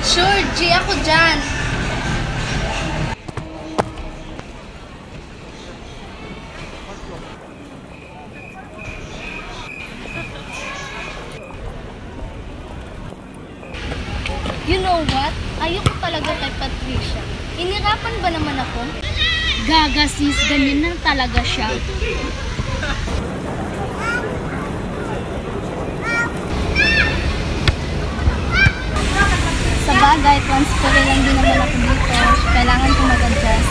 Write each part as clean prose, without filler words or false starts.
Sure, G, ako dyan. You know what? Ayoko talaga kay Patricia. Inirapan ba naman ako? Gaga sis, ganyan na talaga siya. Sa bagay, transfer lang din naman ako dito. Kailangan ko mag-adjust.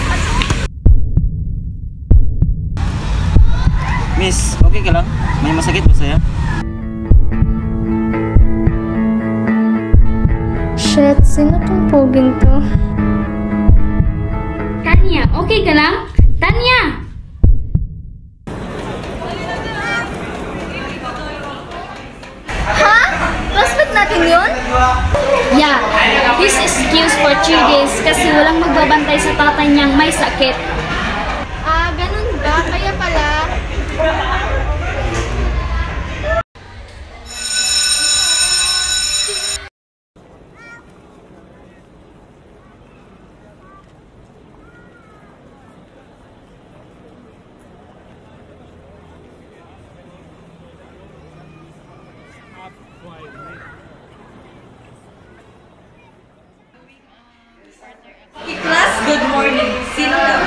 Miss, okay ka lang? May masakit ba sa'yo? Shit, sino tong poging to? Tanya, okay ka lang? Tanya! Ha? Classmate natin yun? Yeah, he's excused for 3 days kasi walang magbabantay sa tatay niyang may sakit. Ah, ganun ba? Kaya pala. Class, good morning. Sit down.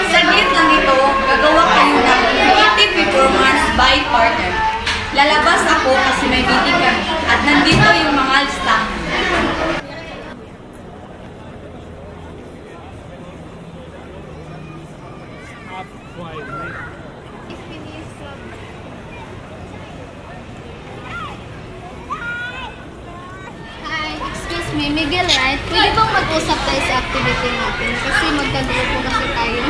Saglit lang ito, gagawa kayo ng creative performance by partner. Lalabas ako kasi may meeting kami at nandito yung mga staff. Hi, excuse me, Miguel, right? Pwede bang mag-usap tayo sa activity natin? Kasi magkagrupo kasi tayo.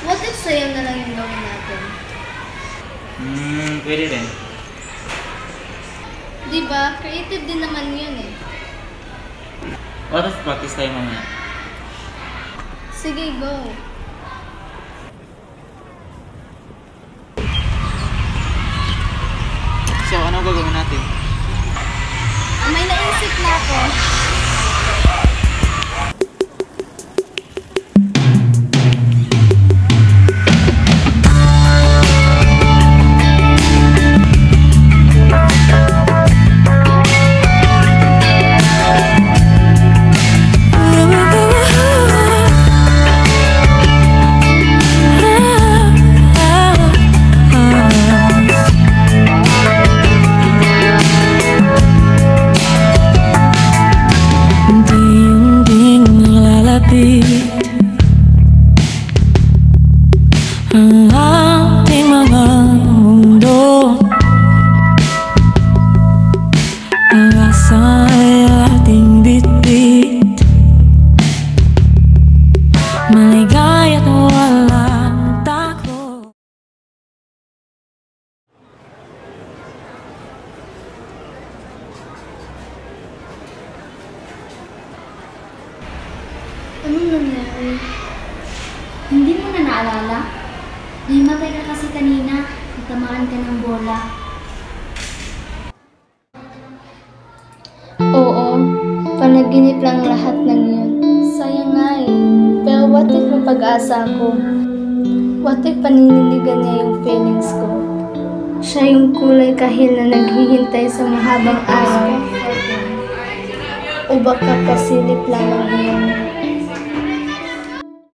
What if sayo na lang yung gawin natin? Pwede rin. Diba? Creative din naman yun eh. What if practice tayo mamaya? Sige, go. So, ano gagawin natin? May naisip na ako. Ang ating mga mundo, ang asa ay ating bitbit, maligay at walang takot. Anong nangyari? Hindi mo na naalala? Nahimatay ka kasi kanina, natamaan ka ng bola. Oo, panaginip lang lahat ng yun. Sayang nga eh. Pero what if may pag-asa ako? What if paniniligan niya yung feelings ko? Siya yung kulay kahil na naghihintay sa mahabang araw. O baka pasilip lang ang yun.